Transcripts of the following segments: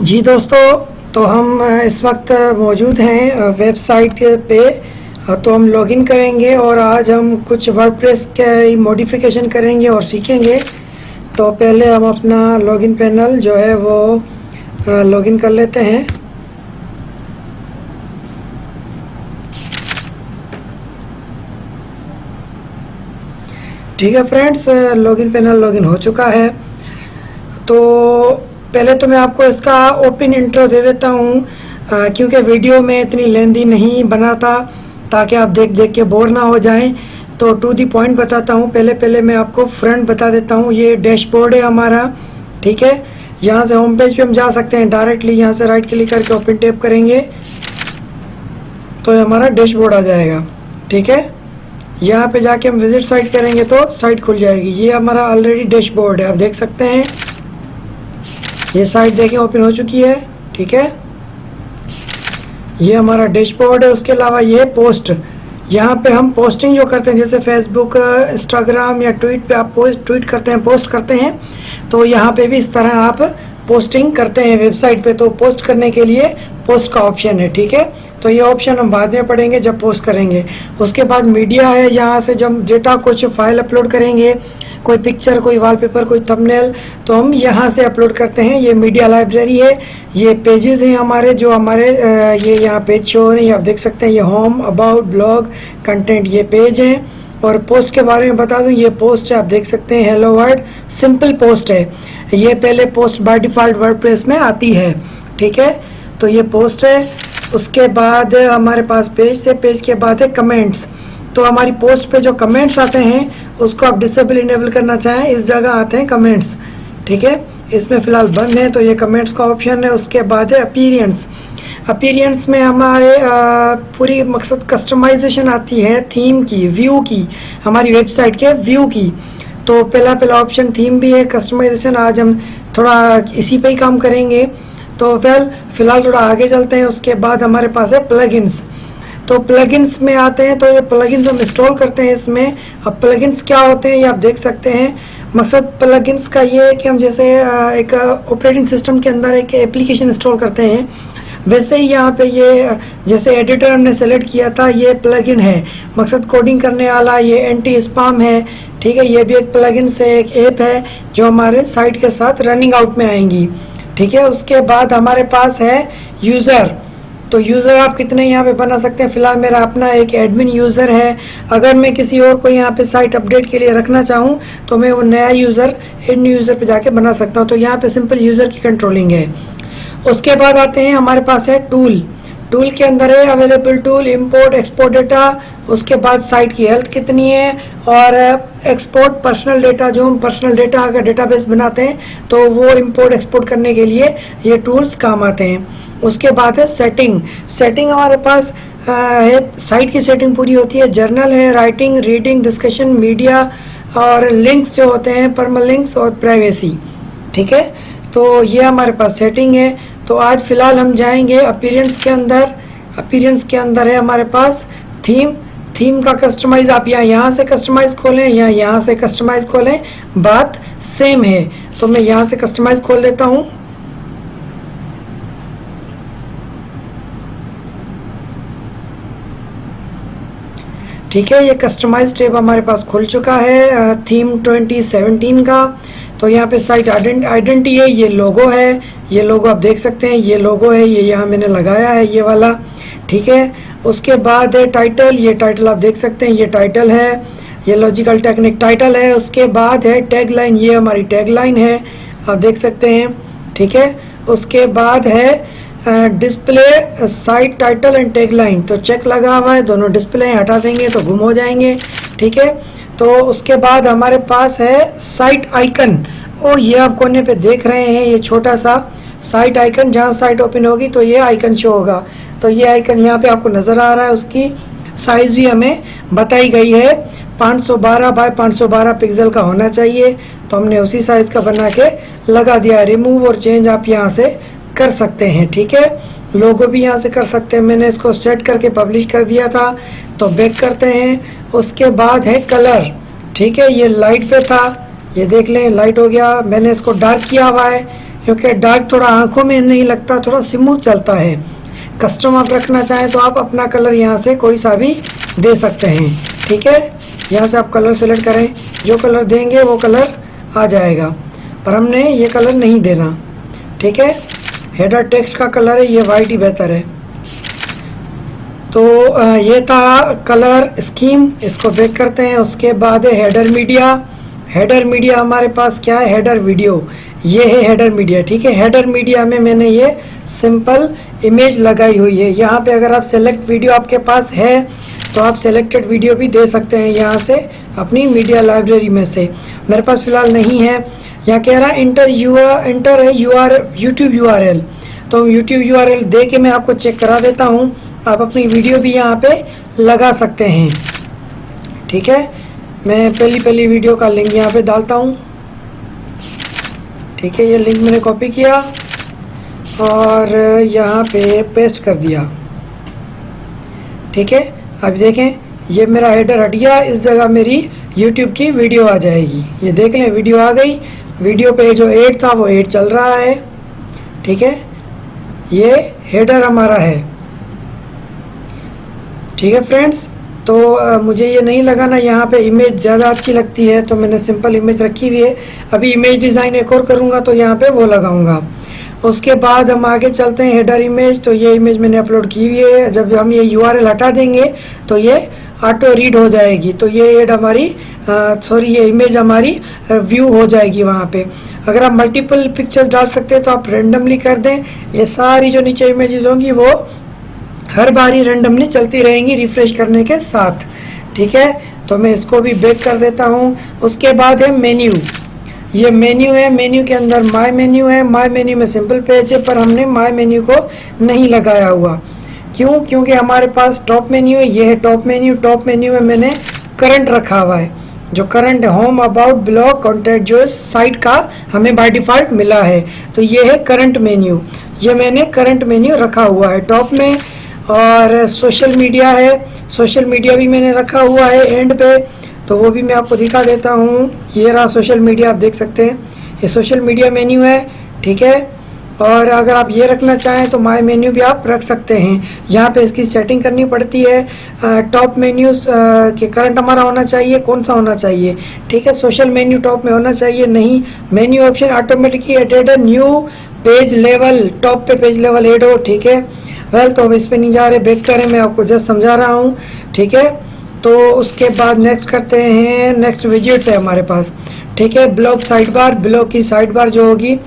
जी दोस्तों, तो हम इस वक्त मौजूद हैं वेबसाइट पे। तो हम लॉगिन करेंगे और आज हम कुछ वर्डप्रेस के मॉडिफिकेशन करेंगे और सीखेंगे। तो पहले हम अपना लॉगिन पैनल जो है वो लॉगिन कर लेते हैं। ठीक है फ्रेंड्स, लॉगिन पैनल लॉगिन हो चुका है। तो पहले तो मैं आपको इसका ओपन इंट्रो दे देता हूँ, क्योंकि वीडियो में इतनी लेंदी नहीं बना था, ताकि आप देख देख के बोर ना हो जाएं। तो टू दी पॉइंट बताता हूँ। पहले मैं आपको फ्रंट बता देता हूँ। ये डैशबोर्ड है हमारा, ठीक है। यहाँ से होम पेज पे हम जा सकते हैं डायरेक्टली। यहाँ से राइट क्लिक करके ओपन टैप करेंगे तो ये हमारा डैशबोर्ड आ जाएगा, ठीक है। यहाँ पे जाके हम विजिट साइट करेंगे तो साइट खुल जाएगी। ये हमारा ऑलरेडी डैशबोर्ड है, आप देख सकते हैं। ये साइट देखें ओपन हो चुकी है, ठीक है। ये हमारा डैशबोर्ड है। उसके अलावा ये पोस्ट, यहाँ पे हम पोस्टिंग जो करते हैं, जैसे फेसबुक, इंस्टाग्राम या ट्वीट पे आप ट्वीट करते हैं, पोस्ट करते हैं, तो यहाँ पे भी इस तरह आप पोस्टिंग करते हैं वेबसाइट पे। तो पोस्ट करने के लिए पोस्ट का ऑप्शन है, ठीक है। तो ये ऑप्शन हम बाद में पढ़ेंगे जब पोस्ट करेंगे। उसके बाद मीडिया है, यहाँ से जब डेटा कुछ फाइल अपलोड करेंगे, कोई पिक्चर, कोई वॉलपेपर, कोई थंबनेल, तो हम यहाँ से अपलोड करते हैं। ये मीडिया लाइब्रेरी है। ये पेजेस हैं हमारे, जो हमारे ये यहाँ पेज शो हो रहे हैं, आप देख सकते हैं। ये होम, अबाउट, ब्लॉग, कंटेंट, ये पेज हैं। और पोस्ट के बारे में बता दूं, ये पोस्ट है, आप देख सकते हैं। हेलो वर्ल्ड, सिंपल पोस्ट है। ये पहले पोस्ट बाय डिफॉल्ट वर्डप्रेस में आती है, ठीक है। तो ये पोस्ट है। उसके बाद हमारे पास पेज थे। पेज के बाद है कमेंट्स। तो हमारी पोस्ट पे जो कमेंट्स आते हैं उसको आप डिसेबल इनेबल करना चाहें, इस जगह आते हैं कमेंट्स, ठीक है। इसमें फिलहाल बंद है, तो ये कमेंट्स का ऑप्शन है। उसके बाद है अपीयरेंस। अपीयरेंस में हमारे पूरी मकसद कस्टमाइजेशन आती है थीम की, व्यू की, हमारी वेबसाइट के व्यू की। तो पहला ऑप्शन थीम भी है, कस्टमाइजेशन। आज हम थोड़ा इसी पे ही काम करेंगे। तो फिलहाल थोड़ा आगे चलते हैं। उसके बाद हमारे पास है प्लगइन्स। तो प्लगइन्स में आते हैं, तो ये प्लगइन्स हम इंस्टॉल करते हैं इसमें। अब प्लगइन्स क्या होते हैं ये आप देख सकते हैं। मकसद प्लगइन्स का ये है कि हम जैसे एक ऑपरेटिंग सिस्टम के अंदर एक एप्लीकेशन इंस्टॉल करते हैं, वैसे ही यहाँ पे ये जैसे एडिटर हमने सेलेक्ट किया था, ये प्लगइन है। मकसद कोडिंग करने वाला, ये एंटी स्पैम है, ठीक है। ये भी एक प्लगइन से एक ऐप है जो हमारे साइट के साथ रनिंग आउट में आएंगी, ठीक है। उसके बाद हमारे पास है यूज़र। तो यूज़र आप कितने यहाँ पे बना सकते हैं। फिलहाल मेरा अपना एक एडमिन यूज़र है। अगर मैं किसी और को यहाँ पे साइट अपडेट के लिए रखना चाहूँ तो मैं वो नया यूज़र एड यूज़र पे जाके बना सकता हूँ। तो यहाँ पे सिंपल यूज़र की कंट्रोलिंग है। उसके बाद आते हैं हमारे पास है टूल। टूल के अंदर है available tool, import, export data. उसके बाद साइट की हेल्थ कितनी है, और एक्सपोर्ट पर्सनल डेटा, जो हम पर्सनल डेटा का डेटाबेस बनाते हैं तो वो इंपोर्ट एक्सपोर्ट करने के लिए ये टूल्स काम आते हैं। उसके बाद है सेटिंग। सेटिंग हमारे पास है, साइट की सेटिंग पूरी होती है। जर्नल है, राइटिंग, रीडिंग, डिस्कशन, मीडिया, और लिंक्स जो होते हैं, परमालिंक्स और प्राइवेसी, ठीक है। तो ये हमारे पास सेटिंग है। तो आज फिलहाल हम जाएंगे अपीयरेंस के अंदर। अपीयरेंस के अंदर है हमारे पास थीम। थीम का कस्टमाइज आप यहाँ से कस्टमाइज खोलें या यहाँ से कस्टमाइज खोलें, बात सेम है। तो मैं यहाँ से कस्टमाइज खोल लेता हूँ। ठीक है, ये कस्टमाइज टैब हमारे पास खुल चुका है थीम 2017 का। तो यहाँ पे साइट आइडेंटिटी है, ये लोगो है। ये लोगो आप देख सकते हैं, ये लोगो है, ये यहाँ मैंने लगाया है, ये वाला, ठीक है। उसके बाद है टाइटल। ये टाइटल आप देख सकते हैं, ये टाइटल है, ये लॉजिकल टेक्निक टाइटल है। उसके बाद है टैग लाइन। ये हमारी टैग लाइन है, आप देख सकते हैं, ठीक है। उसके बाद है display site title and tag line. तो चेक लगा हुआ है, दोनों डिस्प्ले हटा देंगे तो गुम हो जाएंगे, ठीक है। तो उसके बाद हमारे पास है साइट आइकन। और ये आप कोने पे देख रहे हैं, ये छोटा सा साइट आइकन, जहाँ साइट ओपन होगी तो ये आइकन शो होगा। तो ये आइकन यहाँ पे आपको नज़र आ रहा है। उसकी साइज़ भी हमें बताई गई है, 512 बाय 512 पिक्सल का होना चाहिए। तो हमने उसी साइज़ का बना के लगा दिया। रिमूव और चेंज आप यहाँ से कर सकते हैं, ठीक है। लोगो भी यहाँ से कर सकते हैं। मैंने इसको सेट करके पब्लिश कर दिया था। तो बैक करते हैं। उसके बाद है कलर, ठीक है। ये लाइट पे था, ये देख लें लाइट हो गया। मैंने इसको डार्क किया हुआ है क्योंकि डार्क थोड़ा आंखों में नहीं लगता, थोड़ा स्मूथ चलता है। कस्टम आप रखना चाहें तो आप अपना कलर यहाँ से कोई सा भी दे सकते हैं, ठीक है। यहाँ से आप कलर सेलेक्ट करें, जो कलर देंगे वो कलर आ जाएगा, पर हमने ये कलर नहीं देना, ठीक है। हेडर टेक्स्ट का कलर है ये वाइट ही बेहतर है। तो ये था कलर स्कीम, इसको बैक करते हैं। उसके बाद है हेडर मीडिया। हेडर मीडिया हमारे पास क्या है, हेडर वीडियो, ये है हेडर मीडिया, ठीक है। हेडर मीडिया में मैंने ये सिंपल इमेज लगाई हुई है। यहाँ पे अगर आप सेलेक्ट वीडियो आपके पास है तो आप सेलेक्टेड वीडियो भी दे सकते हैं यहाँ से अपनी मीडिया लाइब्रेरी में से। मेरे पास फिलहाल नहीं है। यहाँ कह रहा है इंटर है यूट्यूब URL, तो यूट्यूब URL दे के मैं आपको चेक करा देता हूँ। आप अपनी वीडियो भी यहाँ पे लगा सकते हैं, ठीक है। मैं पहली वीडियो का लिंक यहाँ पे डालता हूँ, ठीक है। ये लिंक मैंने कॉपी किया और यहाँ पे पेस्ट कर दिया, ठीक है। अब देखें ये मेरा हेडर हट गया, इस जगह मेरी YouTube की वीडियो आ जाएगी। ये देख लें वीडियो आ गई। वीडियो पे जो ऐड था वो ऐड चल रहा है, ठीक है। ये हेडर हमारा है, ठीक है फ्रेंड्स। तो मुझे ये नहीं लगाना, यहाँ पे इमेज ज़्यादा अच्छी लगती है तो मैंने सिंपल इमेज रखी हुई है। अभी इमेज डिज़ाइन एक और करूँगा तो यहाँ पे वो लगाऊंगा। उसके बाद हम आगे चलते हैं हेडर इमेज। तो ये इमेज मैंने अपलोड की हुई है। जब हम ये URL हटा देंगे तो ये ऑटो रीड हो जाएगी, तो ये एड हमारी ये इमेज हमारी व्यू हो जाएगी वहाँ पे। अगर आप मल्टीपल पिक्चर्स डाल सकते हैं तो आप रेंडमली कर दें। ये सारी जो नीचे इमेजेस होंगी वो हर बारी रेंडमली चलती रहेंगी रिफ्रेश करने के साथ, ठीक है। तो मैं इसको भी बैक कर देता हूँ। उसके बाद है मेन्यू। ये मेन्यू है, मेन्यू के अंदर माय मेन्यू है। माय मेन्यू में सिंपल पेज है पर हमने माय मेन्यू को नहीं लगाया हुआ। क्यों? क्योंकि हमारे पास टॉप मेन्यू है, ये है टॉप मेन्यू। टॉप मेन्यू में मैंने करंट रखा हुआ है, जो current home, about, blog, contact जो साइट का हमें बाय डिफॉल्ट मिला है, तो ये है करंट मेन्यू। ये मैंने करंट मेन्यू रखा हुआ है टॉप में। और सोशल मीडिया है, सोशल मीडिया भी मैंने रखा हुआ है एंड पे, तो वो भी मैं आपको दिखा देता हूँ। ये रहा सोशल मीडिया, आप देख सकते हैं ये सोशल मीडिया मेन्यू है, ठीक है। और अगर आप ये रखना चाहें तो माय मेन्यू भी आप रख सकते हैं। यहाँ पे इसकी सेटिंग करनी पड़ती है। टॉप मेन्यू के करंट हमारा होना चाहिए, कौन सा होना चाहिए, ठीक है। सोशल मेन्यू टॉप में होना चाहिए, नहीं menu option automatically added new page level, top पे पेज लेवल एड हो, ठीक है। वेल तो हम इस पे नहीं जा रहे, बैक करें, मैं आपको जस्ट समझा रहा हूँ, ठीक है। तो उसके बाद नेक्स्ट करते हैं, नेक्स्ट विजिट है हमारे पास, ठीक है। ब्लॉग साइड बार, ब्लॉग की साइड बार जो होगी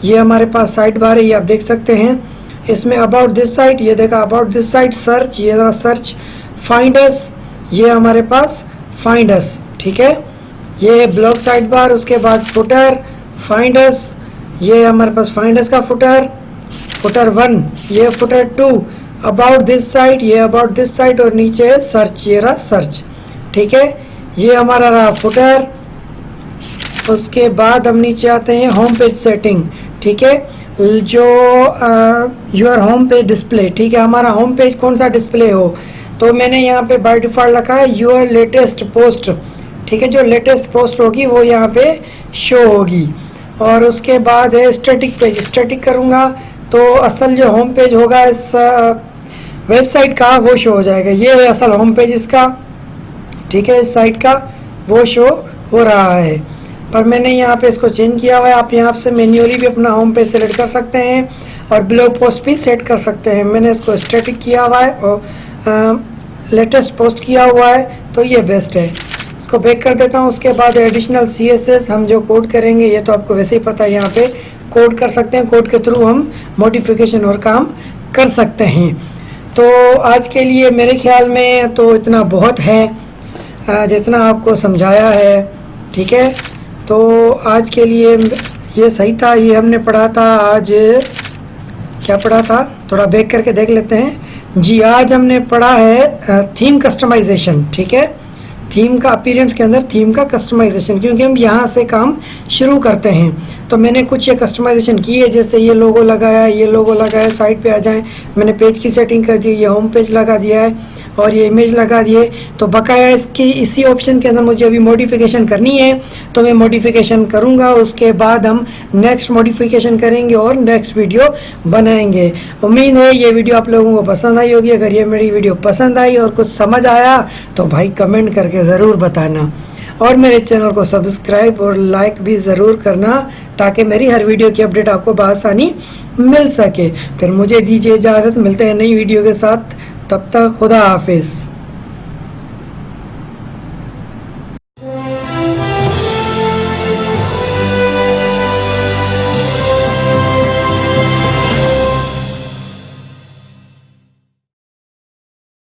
ये हमारे पास साइड बार है, ये आप देख सकते हैं। इसमें अबाउट दिस साइट, ये देखा अबाउट दिस साइट, सर्च, ये जरा सर्च, फाइंड अस, ये हमारे पास फाइंड अस, ठीक है। ये ब्लॉग साइड बार। उसके बाद फुटर, फाइंड अस, ये हमारे पास फाइंड अस का फुटर, फुटर 1, ये फुटर 2, अबाउट दिस साइट, ये अबाउट दिस साइट, और नीचे है सर्च, ये रहा सर्च, ठीक है। ये हमारा रहा फुटर। उसके बाद हम नीचे आते हैं होम पेज सेटिंग, ठीक है। जो योर होम पेज डिस्प्ले, ठीक है। हमारा होम पेज कौन सा डिस्प्ले हो, तो मैंने यहाँ पे बाय डिफॉल्ट रखा है योर लेटेस्ट पोस्ट, ठीक है। जो लेटेस्ट पोस्ट होगी वो यहाँ पे शो होगी। और उसके बाद है स्टैटिक पेज, स्टैटिक करूँगा तो असल जो होम पेज होगा इस वेबसाइट का वो शो हो जाएगा। ये है असल होम पेज इसका, ठीक है। इस साइट का वो शो हो रहा है, पर मैंने यहाँ पे इसको चेंज किया हुआ है। आप यहाँ से मैन्युअली भी अपना होम पेज सेलेक्ट कर सकते हैं और ब्लॉग पोस्ट भी सेट कर सकते हैं। मैंने इसको स्टैटिक किया हुआ है और लेटेस्ट पोस्ट किया हुआ है, तो ये बेस्ट है। इसको बैक कर देता हूँ। उसके बाद एडिशनल CSS हम जो कोड करेंगे, ये तो आपको वैसे ही पता है, यहाँ पे कोड कर सकते हैं, कोड के थ्रू हम मॉडिफिकेशन और काम कर सकते हैं। तो आज के लिए मेरे ख्याल में तो इतना बहुत है जितना आपको समझाया है, ठीक है। तो आज के लिए ये सही था, ये हमने पढ़ा था आज, क्या पढ़ा था थोड़ा बैक करके देख लेते हैं जी। आज हमने पढ़ा है थीम कस्टमाइजेशन, ठीक है। थीम का अपीयरेंस के अंदर थीम का कस्टमाइजेशन, क्योंकि हम यहाँ से काम शुरू करते हैं। तो मैंने कुछ ये कस्टमाइजेशन की है, जैसे ये लोगो लगाया, ये लोगो लगाया, साइड पे आ जाएं, मैंने पेज की सेटिंग कर दी, ये होम पेज लगा दिया है और ये इमेज लगा दिए। तो बकाया इसकी इसी ऑप्शन के अंदर मुझे अभी मॉडिफिकेशन करनी है, तो मैं मॉडिफिकेशन करूंगा, उसके बाद हम नेक्स्ट मॉडिफिकेशन करेंगे और नेक्स्ट वीडियो बनाएंगे। उम्मीद है ये वीडियो आप लोगों को पसंद आई होगी। अगर ये मेरी वीडियो पसंद आई और कुछ समझ आया तो भाई कमेंट करके ज़रूर बताना, और मेरे चैनल को सब्सक्राइब और लाइक भी ज़रूर करना, ताकि मेरी हर वीडियो की अपडेट आपको बआसानी मिल सके। फिर मुझे दीजिए इजाज़त, मिलते हैं नई वीडियो के साथ, तब तक खुदा हाफिज़।